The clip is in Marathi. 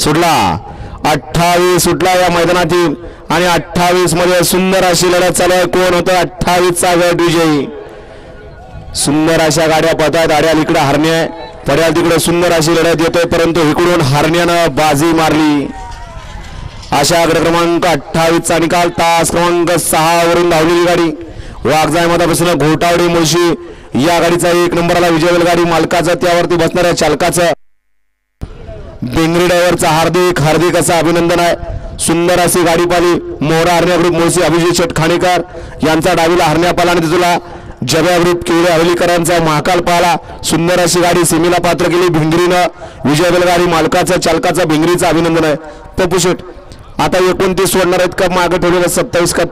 सुटला 28 सुटला या मैदानातील आणि 28 मध्ये सुंदर अशी लढत चालू आहे. कोण होतं 28 चा गट विजयी. सुंदर अशा गाड्या पळतात. आड्याल इकडे हरण्या पड्याल तिकडे सुंदर अशी लढत येतोय परंतु इकडून हरण्यानं बाजी मारली. अशा गट क्रमांक 28 चा निकाल. तास क्रमांक 6 वरून धावलेली गाडी वाघजाई मधापासून घोटावडी मुळशी या गाडीचा 1 नंबरला विजय गाडी मालकाचं त्यावरती बसणाऱ्या चालकाचं बेंगरी ड्रायव्हरचा हार्दिक असं अभिनंदन आहे. सुंदर अशी गाडी पाली. मोहरा हरण्या ग्रुप मुळशी अभिजित शेठ खाणेकर यांचा डावीला हरण्या पाला आणि तिथला जब्या ग्रुप किवडे हवेलीकरांचा महाकाल पाला. सुंदर अशी गाडी सीमेला पात्र केली भिंगरीनं. विजय बैलगाडी मालकाचं चालकाचं भिंगरीचं अभिनंदन आहे. पप्पू शेठ आता 29 सोडणार आहेत का मागे ठेवलेलं 27 का